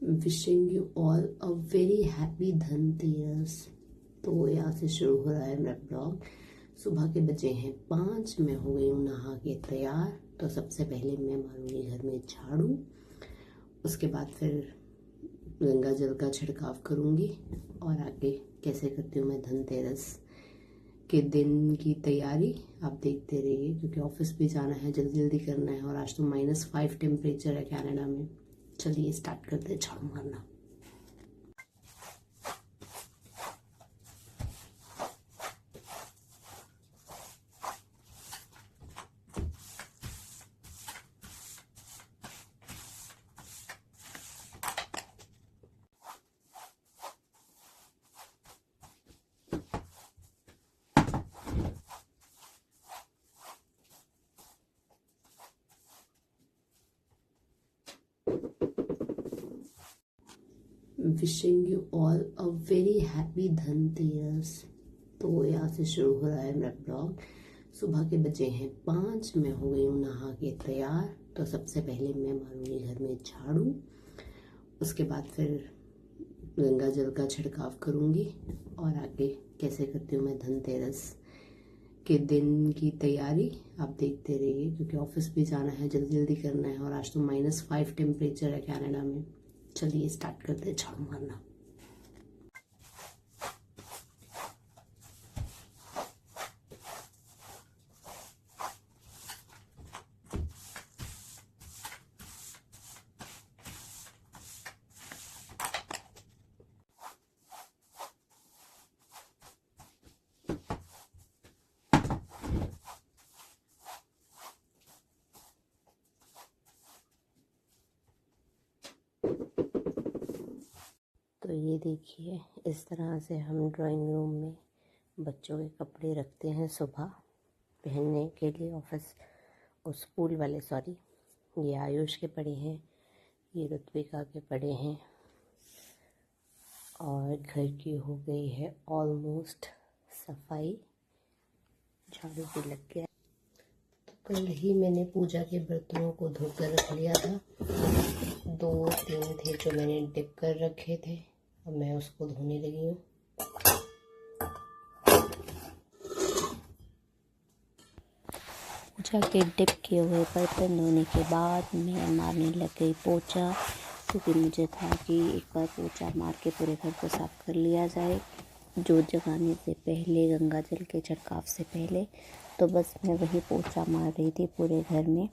Wishing you all a very happy Dhanteras. तो यहाँ से शुरू हो रहा है मेरा ब्लॉग। सुबह के बजे हैं 5। मैं हो गई हूँ नहा के तैयार। तो सबसे पहले मैं मारूंगी घर में झाड़ू, उसके बाद फिर गंगा जल का छिड़काव करूँगी और आगे कैसे करती हूँ मैं धनतेरस के दिन की तैयारी आप देखते रहिए, क्योंकि ऑफिस भी जाना है, जल्दी जल्दी करना है। और आज तो -5 टेम्परेचर है कनाडा में। चलिए स्टार्ट करते हैं झाड़ू मारना। Wishing you all a very happy Dhanteras. तो यहाँ से शुरू हो रहा है मेरा ब्लॉग। सुबह के बजे हैं 5। मैं हो गई हूँ नहा के तैयार। तो सबसे पहले मैं मारूंगी घर में झाड़ू, उसके बाद फिर गंगा जल का छिड़काव करूँगी और आगे कैसे करती हूँ मैं धनतेरस के दिन की तैयारी आप देखते रहिए, क्योंकि ऑफिस भी जाना है, जल्दी जल्दी करना है। और आज तो -5 टेम्परेचर है कनाडा में। चलिए स्टार्ट करते हैं झाड़ू मारना। तो ये देखिए, इस तरह से हम ड्राइंग रूम में बच्चों के कपड़े रखते हैं सुबह पहनने के लिए ऑफिस और स्कूल वाले। सॉरी, ये आयुष के पड़े हैं, ये ऋत्विका के पड़े हैं। और घर की हो गई है ऑलमोस्ट सफाई, झाड़ू भी लग गया। तो कल ही मैंने पूजा के बर्तनों को धोकर रख लिया था। 2-3 थे जो मैंने डिप कर रखे थे, अब मैं उसको धोने लगी हूँ। पूजा के डिप किए हुए बर्तन धोने के बाद मैं मारने लग गई पोछा, क्योंकि मुझे था कि एक बार पोछा मार के पूरे घर को साफ़ कर लिया जाए जोत जगाने से पहले, गंगा जल के छिड़काव से पहले। तो बस मैं वही पोछा मार रही थी पूरे घर में।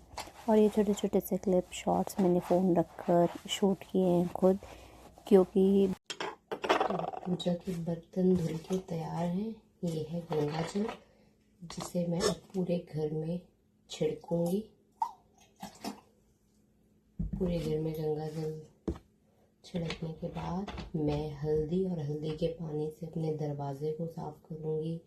और ये छोटे छोटे से क्लिप शॉट्स मैंने फ़ोन रखकर शूट किए हैं खुद, क्योंकि तो पूजा के बर्तन धुल के तैयार हैं। ये है गंगा जल, जिसे मैं अब पूरे घर में छिड़कूंगी। पूरे घर में गंगा जल छिड़कने के बाद मैं हल्दी और हल्दी के पानी से अपने दरवाजे को साफ करूंगी।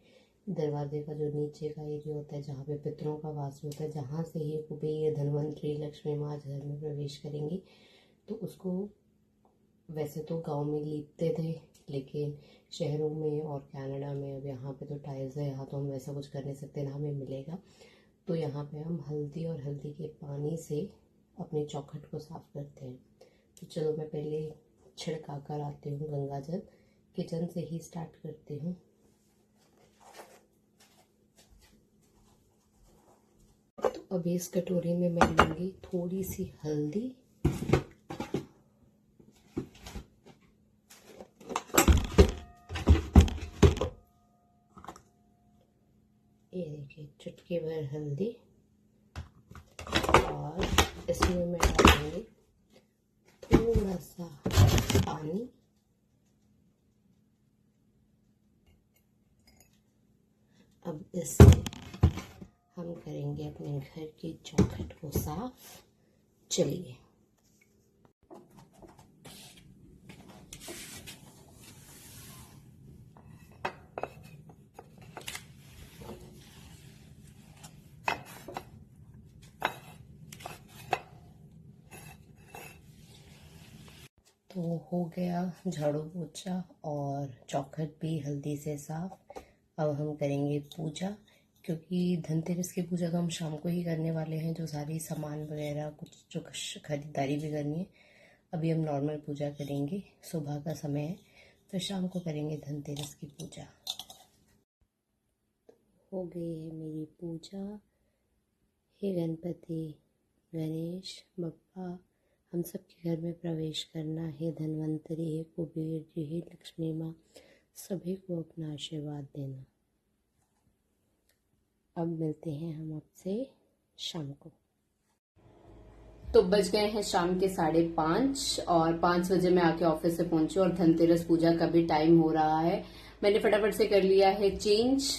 दरवाजे का जो नीचे का एरिया होता है, जहाँ पे पितरों का वास होता है, जहाँ से ही कुबेर, धनवंतरी, लक्ष्मी माँ घर में प्रवेश करेंगी, तो उसको वैसे तो गांव में लीपते थे, लेकिन शहरों में और कनाडा में अब यहाँ पे तो टाइल्स है, यहाँ तो हम वैसा कुछ कर नहीं सकते, ना हमें मिलेगा। तो यहाँ पे हम हल्दी और हल्दी के पानी से अपने चौखट को साफ करते हैं। तो चलो मैं पहले छिड़का कर आती हूँ गंगा जल। किचन से ही स्टार्ट करती हूँ। तो अभी इस कटोरी में मैं लूँगी थोड़ी सी हल्दी, ये देखिए चुटकी भर हल्दी, और इसमें मैं डालूंगी थोड़ा सा पानी। अब इससे हम करेंगे अपने घर की चौखट को साफ। चलिए। तो हो गया झाड़ू पोछा और चौखट भी हल्दी से साफ। अब हम करेंगे पूजा, क्योंकि धनतेरस की पूजा तो हम शाम को ही करने वाले हैं। जो सारी सामान वगैरह कुछ जो खरीदारी भी करनी है अभी हम नॉर्मल पूजा करेंगे, सुबह का समय है, फिर शाम को करेंगे धनतेरस की पूजा। हो गई है मेरी पूजा। हे गणपति गणेश बप्पा, हम सबके घर में प्रवेश करना। हे धन्वंतरी, हे कुबेर जी, हे लक्ष्मी माँ, सभी को अपना आशीर्वाद देना। अब मिलते हैं हम आपसे शाम को। तो बज गए हैं शाम के 5:30 और 5 बजे मैं आके ऑफिस से पहुंची और धनतेरस पूजा का भी टाइम हो रहा है। मैंने फटाफट से कर लिया है चेंज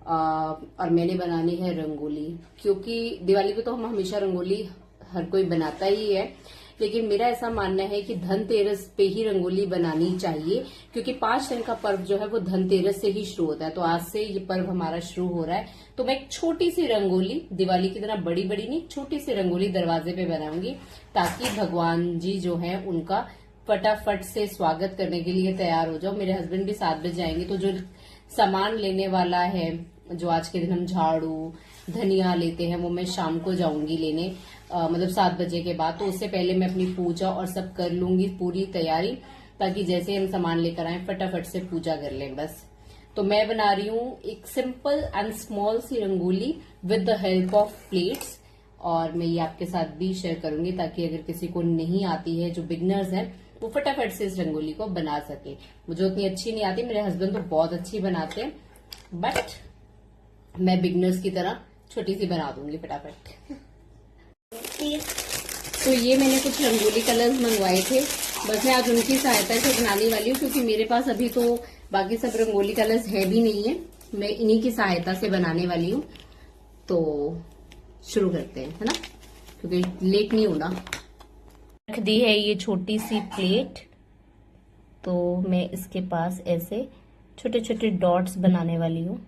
और मैंने बनानी है रंगोली, क्योंकि दिवाली पे तो हम हमेशा रंगोली हर कोई बनाता ही है, लेकिन मेरा ऐसा मानना है कि धनतेरस पे ही रंगोली बनानी चाहिए, क्योंकि 5 दिन का पर्व जो है वो धनतेरस से ही शुरू होता है। तो आज से ये पर्व हमारा शुरू हो रहा है, तो मैं एक छोटी सी रंगोली, दिवाली की तरह बड़ी बड़ी नहीं, छोटी सी रंगोली दरवाजे पे बनाऊंगी, ताकि भगवान जी जो है उनका फटाफट से स्वागत करने के लिए तैयार हो जाओ। मेरे हस्बैंड भी 7 बजे आएंगे, तो जो सामान लेने वाला है, जो आज के दिन हम झाड़ू धनिया लेते हैं, वो मैं शाम को जाऊंगी लेने, मतलब 7 बजे के बाद। तो उससे पहले मैं अपनी पूजा और सब कर लूंगी, पूरी तैयारी, ताकि जैसे हम सामान लेकर आए फटाफट से पूजा कर लें बस। तो मैं बना रही हूँ एक सिंपल एंड स्मॉल सी rangoli with the help of plates, और मैं ये आपके साथ भी शेयर करूंगी, ताकि अगर किसी को नहीं आती है, जो बिगनर्स हैं, वो फटाफट से इस रंगोली को बना सके। मुझे उतनी अच्छी नहीं आती, मेरे हस्बैंड तो बहुत अच्छी बनाते हैं, बट मैं बिगनर्स की तरह छोटी सी बना दूंगी फटाफट। तो ये मैंने कुछ रंगोली कलर्स मंगवाए थे, बस मैं आज उनकी सहायता से बनाने वाली हूँ, क्योंकि मेरे पास अभी तो बाकी सब रंगोली कलर्स है भी नहीं है। मैं इन्हीं की सहायता से बनाने वाली हूँ। तो शुरू करते हैं, है ना, क्योंकि लेट नहीं होना। रख दी है ये छोटी सी प्लेट, तो मैं इसके पास ऐसे छोटे छोटे डॉट्स बनाने वाली हूँ।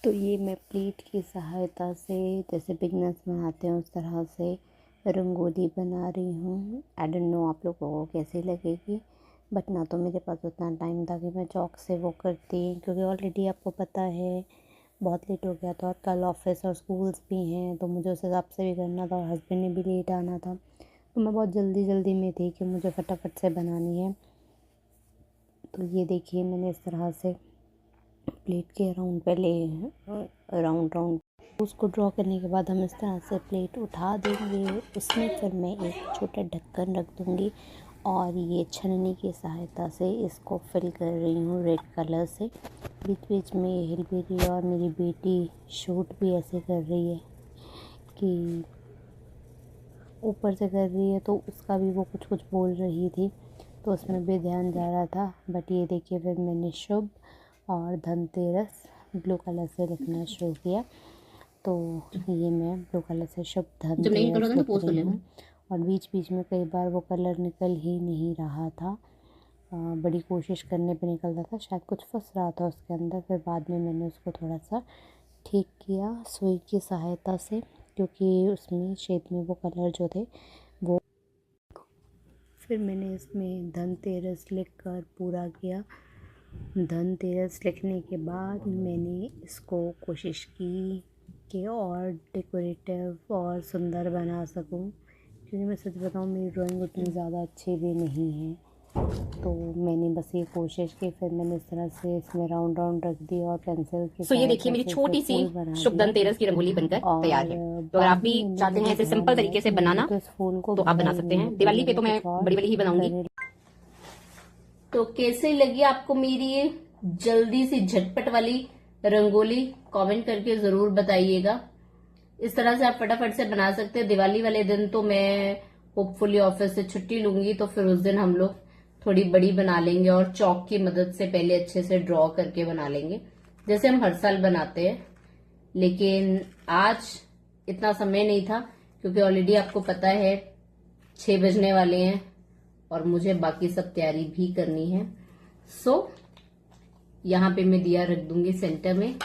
तो ये मैं प्लेट की सहायता से, जैसे बिगनर्स बनाते हैं उस तरह से रंगोली बना रही हूँ। आई डोंट नो आप लोगों को कैसी लगेगी, बट ना तो मेरे पास उतना टाइम था कि मैं चौक से वो करती, क्योंकि ऑलरेडी आपको पता है बहुत लेट हो गया था, और कल ऑफिस और स्कूल्स भी हैं, तो मुझे उस हिसाब से भी करना था, और हस्बैंड ने भी लेट आना था, तो मैं बहुत जल्दी में थी कि मुझे फटाफट से बनानी है। तो ये देखिए, मैंने इस तरह से प्लेट के राउंड पहले राउंड उसको ड्रॉ करने के बाद हम इस तरह से प्लेट उठा देंगे। उसमें फिर मैं एक छोटा ढक्कन रख दूँगी, और ये छन्नी की सहायता से इसको फिल कर रही हूँ रेड कलर से। बीच बीच में हिलबेरी और मेरी बेटी शूट भी ऐसे कर रही है कि ऊपर से कर रही है, तो उसका भी वो कुछ बोल रही थी, तो उसमें भी ध्यान जा रहा था। बट ये देखिए, फिर मैंने शुभ और धनतेरस ब्लू कलर से लिखना शुरू किया, तो ये मैं ब्लू कलर से शुभ धनतेरस लिख रही हूँ। और बीच में कई बार वो कलर निकल ही नहीं रहा था, बड़ी कोशिश करने पे निकल रहा था, शायद कुछ फंस रहा था उसके अंदर। फिर बाद में मैंने उसको थोड़ा सा ठीक किया सुई की सहायता से, क्योंकि उसमें शेप में वो कलर जो थे वो। फिर मैंने इसमें धनतेरस लिखकर पूरा किया। धनतेरस लिखने के बाद मैंने इसको कोशिश की कि और डेकोरेटिव और सुंदर बना सकूं, क्योंकि मैं सच बताऊं मेरी ड्राइंग उतनी ज़्यादा अच्छी भी नहीं है, तो मैंने बस ये कोशिश की। फिर मैंने इस तरह से इसमें राउंड रख दी और पेंसिल के तो ये देखिए मेरी छोटी सी शुभ धनतेरस की रंगोली बनकर तैयार है। तो अगर आप भी चाहते हैं ऐसे सिंपल तरीके से बनाना, तो इस फूल को तो आप बना सकते हैं। दिवाली पे तो मैं बड़ी ही बनाऊंगी। तो कैसे लगी आपको मेरी ये जल्दी सी झटपट वाली रंगोली कमेंट करके जरूर बताइएगा। इस तरह से आप फटाफट से बना सकते हैं। दिवाली वाले दिन तो मैं होपफुली ऑफिस से छुट्टी लूंगी, तो फिर उस दिन हम लोग थोड़ी बड़ी बना लेंगे और चौक की मदद से पहले अच्छे से ड्रॉ करके बना लेंगे, जैसे हम हर साल बनाते हैं। लेकिन आज इतना समय नहीं था, क्योंकि ऑलरेडी आपको पता है 6 बजने वाले हैं और मुझे बाकी सब तैयारी भी करनी है। सो यहाँ पे मैं दिया रख दूंगी सेंटर में,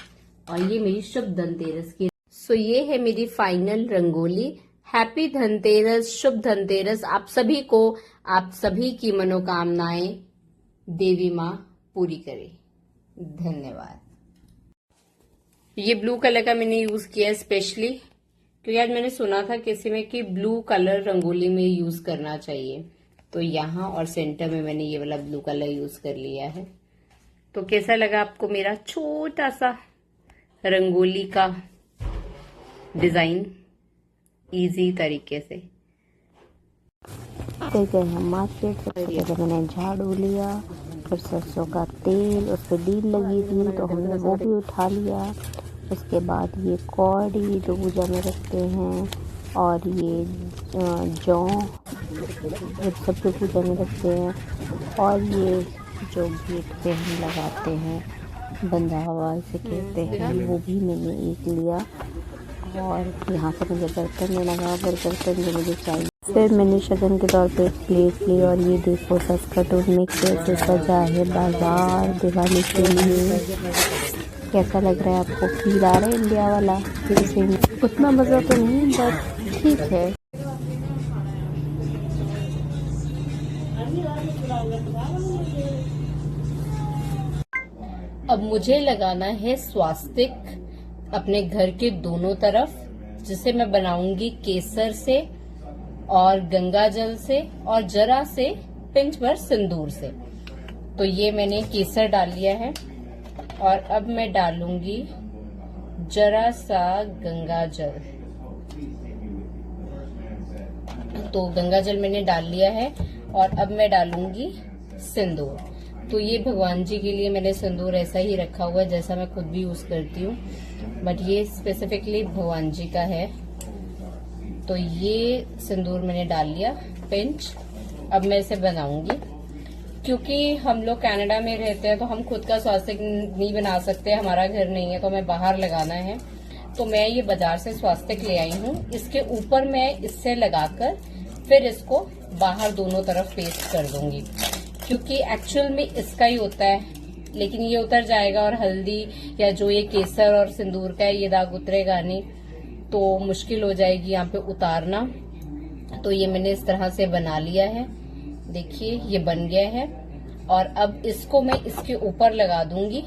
और ये मेरी शुभ धनतेरस की। सो ये है मेरी फाइनल रंगोली। हैप्पी धनतेरस, शुभ धनतेरस आप सभी को। आप सभी की मनोकामनाएं देवी माँ पूरी करे। धन्यवाद। ये ब्लू कलर का मैंने यूज किया है स्पेशली, क्योंकि आज मैंने सुना था किसी में कि ब्लू कलर रंगोली में यूज करना चाहिए, तो यहाँ और सेंटर में मैंने ये वाला ब्लू कलर यूज कर लिया है। तो कैसा लगा आपको मेरा छोटा सा रंगोली का डिजाइन इजी तरीके से? फिर गए हम मार्केट। सबसे पहले मैंने झाड़ू लिया, फिर सरसों का तेल, उस पर डील लगी थी तो हमने वो भी उठा लिया। उसके बाद ये कौड़ी जो पूजा में रखते हैं, और ये जौ सब जो पूजा में रखते हैं, और ये जो गेट पे हम लगाते हैं बंधा हुआ इसे कहते हैं, वो भी मैंने एक लिया। और यहाँ से मुझे बर्तन में लगा, फिर बर्तन जो मुझे चाहिए। फिर मैंने शगन के तौर पे प्लेट ली, और ये देखो सस्कटून में कैसे सजा है बाजार दिवाली के लिए। कैसा लग रहा है आपको? फील आ रहा है इंडिया वाला? फिर से उतना मज़ा तो नहीं, बट ठीक है। अब मुझे लगाना है स्वास्तिक अपने घर के दोनों तरफ, जिसे मैं बनाऊंगी केसर से और गंगा जल से और जरा से पिंच भर सिंदूर से। तो ये मैंने केसर डाल लिया है, और अब मैं डालूंगी जरा सा गंगा जल। तो गंगा जल मैंने डाल लिया है, और अब मैं डालूंगी सिंदूर। तो ये भगवान जी के लिए मैंने सिंदूर ऐसा ही रखा हुआ है जैसा मैं खुद भी यूज करती हूँ, बट ये स्पेसिफिकली भगवान जी का है। तो ये सिंदूर मैंने डाल लिया पिंच। अब मैं इसे बनाऊंगी, क्योंकि हम लोग कनाडा में रहते हैं तो हम खुद का स्वास्तिक नहीं बना सकते, हमारा घर नहीं है, तो हमें बाहर लगाना है। तो मैं ये बाजार से स्वास्तिक ले आई हूँ। इसके ऊपर मैं इससे लगाकर फिर इसको बाहर दोनों तरफ पेस्ट कर दूंगी, क्योंकि एक्चुअल में इसका ही होता है, लेकिन ये उतर जाएगा और हल्दी या जो ये केसर और सिंदूर का है ये दाग उतरेगा नहीं, तो मुश्किल हो जाएगी यहाँ पे उतारना। तो ये मैंने इस तरह से बना लिया है, देखिए ये बन गया है। और अब इसको मैं इसके ऊपर लगा दूंगी,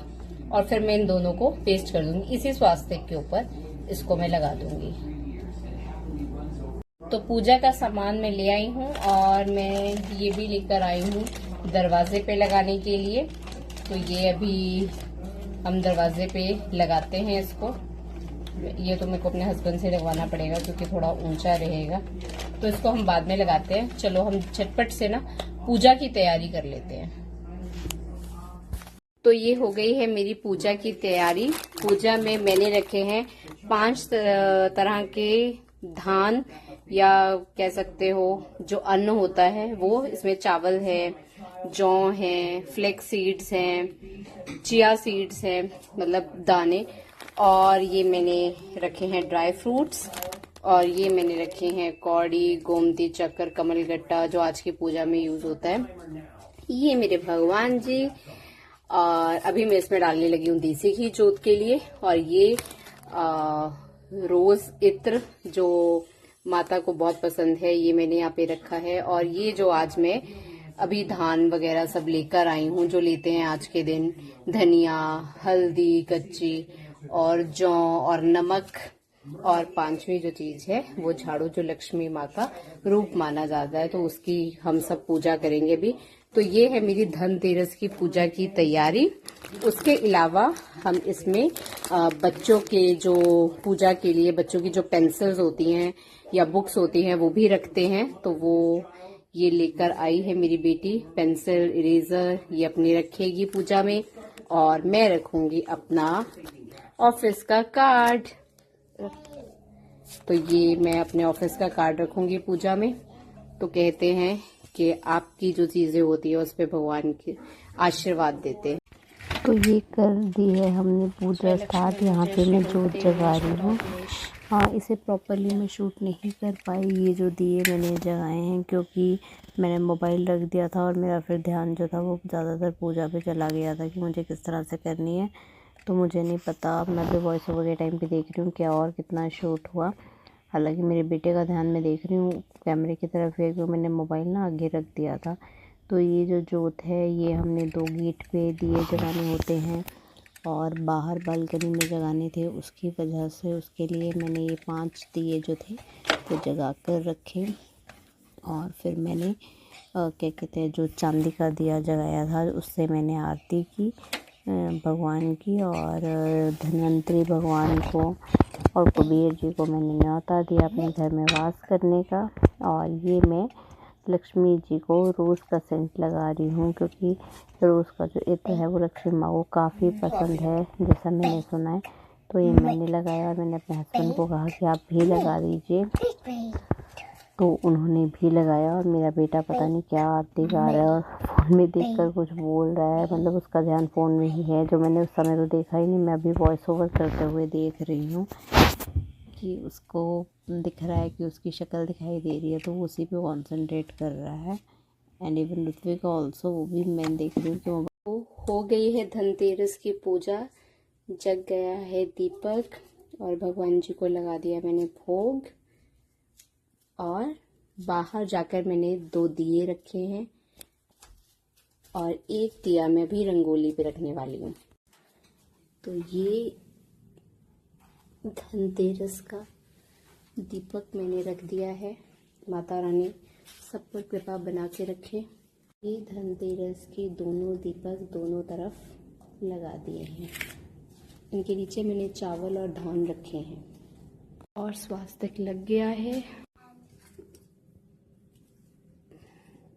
और फिर मैं इन दोनों को पेस्ट कर दूंगी इसी स्वास्तिक के ऊपर, इसको मैं लगा दूंगी। तो पूजा का सामान मैं ले आई हूँ, और मैं ये भी लेकर आई हूँ दरवाजे पे लगाने के लिए। तो ये अभी हम दरवाजे पे लगाते हैं इसको। ये तो मेरे को अपने हस्बैंड से लगवाना पड़ेगा, क्योंकि थोड़ा ऊंचा रहेगा, तो इसको हम बाद में लगाते हैं। चलो हम झटपट से ना पूजा की तैयारी कर लेते हैं। तो ये हो गई है मेरी पूजा की तैयारी। पूजा में मैंने रखे हैं 5 तरह के धान, या कह सकते हो जो अन्न होता है वो। इसमें चावल है, जौ है, फ्लेक्स सीड्स हैं, चिया सीड्स हैं, मतलब दाने, और ये मैंने रखे हैं ड्राई फ्रूट्स, और ये मैंने रखे हैं कौड़ी, गोमती चक्कर, कमलगट्टा, जो आज की पूजा में यूज होता है। ये मेरे भगवान जी, और अभी मैं इसमें डालने लगी हूँ देसी घी जोत के लिए। और ये रोज इत्र जो माता को बहुत पसंद है, ये मैंने यहाँ पे रखा है। और ये जो आज मैं अभी धान वगैरह सब लेकर आई हूँ, जो लेते हैं आज के दिन, धनिया, हल्दी कच्ची, और जौ और नमक, और 5वीं जो चीज है वो झाड़ू, जो लक्ष्मी माँ का रूप माना जाता है, तो उसकी हम सब पूजा करेंगे भी। तो ये है मेरी धनतेरस की पूजा की तैयारी। उसके अलावा हम इसमें बच्चों के जो पूजा के लिए बच्चों की जो पेंसिल्स होती हैं या बुक्स होती हैं वो भी रखते हैं। तो वो ये लेकर आई है मेरी बेटी, पेंसिल, इरेजर, ये अपनी रखेगी पूजा में, और मैं रखूंगी अपना ऑफिस का कार्ड। तो ये मैं अपने ऑफिस का कार्ड रखूंगी पूजा में। तो कहते हैं कि आपकी जो चीजें होती है उस पे भगवान के आशीर्वाद देते हैं। तो ये कर दी है हमने पूजा स्टार्ट। यहाँ पे मैं जोत जगा रही हूँ। हाँ, इसे प्रॉपरली मैं शूट नहीं कर पाई। ये जो दिए मैंने जगाए हैं क्योंकि मैंने मोबाइल रख दिया था और मेरा फिर ध्यान जो था वो ज़्यादातर पूजा पे चला गया था कि मुझे किस तरह से करनी है। तो मुझे नहीं पता, मैं भी वॉइस ओवर के टाइम पे देख रही हूँ क्या और कितना शूट हुआ। हालांकि मेरे बेटे का ध्यान मैं देख रही हूँ कैमरे की तरफ है, क्योंकि मैंने मोबाइल ना आगे रख दिया था। तो ये जो जोत है ये हमने 2 गेट पे दिए जगाने होते हैं और बाहर बालकनी में जगाने थे। उसकी वजह से उसके लिए मैंने ये 5 दिए जो थे वो जगा कर रखे। और फिर मैंने क्या कहते हैं जो चांदी का दिया जगाया था उससे मैंने आरती की भगवान की, और धन्वंतरी भगवान को और कुबेर जी को मैंने न्योता दिया अपने घर में वास करने का। और ये मैं लक्ष्मी जी को रोज़ का सेंट लगा रही हूँ क्योंकि रोज़ का जो इत्र है वो लक्ष्मी माँ को काफ़ी पसंद है, जैसा मैंने सुना है। तो ये मैंने लगाया और मैंने अपने हस्बैंड को कहा कि आप भी लगा दीजिए, तो उन्होंने भी लगाया। और मेरा बेटा पता नहीं क्या आरती गा रहा है और फ़ोन में देखकर कुछ बोल रहा है, मतलब उसका ध्यान फ़ोन में ही है। जो मैंने उस समय तो देखा ही नहीं, मैं अभी वॉइस ओवर करते हुए देख रही हूँ कि उसको दिख रहा है कि उसकी शक्ल दिखाई दे रही है, तो वो उसी पे कॉन्सेंट्रेट कर रहा है। एंड इवन ऋत्विक ऑल्सो, वो भी मैं देख रही हूँ कि हो गई है धनतेरस की पूजा, जग गया है दीपक और भगवान जी को लगा दिया मैंने भोग। और बाहर जाकर मैंने 2 दिए रखे हैं और एक दिया मैं भी रंगोली पे रखने वाली हूँ। तो ये धनतेरस का दीपक मैंने रख दिया है। माता रानी सब पर कृपा बना के रखे। ये धनतेरस के दोनों दीपक दोनों तरफ लगा दिए हैं। इनके नीचे मैंने चावल और धान रखे हैं और स्वास्तिक लग गया है।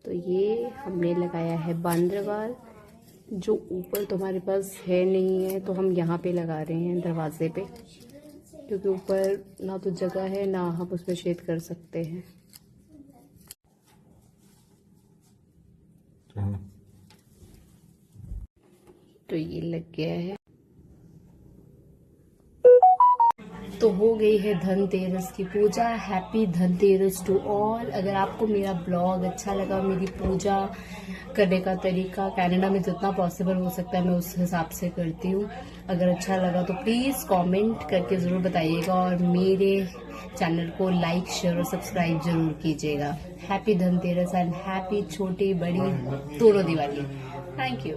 तो ये हमने लगाया है बांद्रवाल, जो ऊपर तुम्हारे पास है नहीं है तो हम यहाँ पे लगा रहे हैं दरवाजे पे, क्योंकि ऊपर ना तो जगह है ना हम उसमें छेद कर सकते हैं। तो ये लग गया है। तो हो गई है धनतेरस की पूजा। Happy Dhanteras to all. अगर आपको मेरा ब्लॉग अच्छा लगा, मेरी पूजा करने का तरीका, कनाडा में जितना पॉसिबल हो सकता है मैं उस हिसाब से करती हूँ, अगर अच्छा लगा तो प्लीज़ कमेंट करके ज़रूर बताइएगा और मेरे चैनल को लाइक शेयर और सब्सक्राइब जरूर कीजिएगा। हैप्पी धनतेरस एंड हैप्पी छोटी बड़ी दोनों दिवाली। Thank you.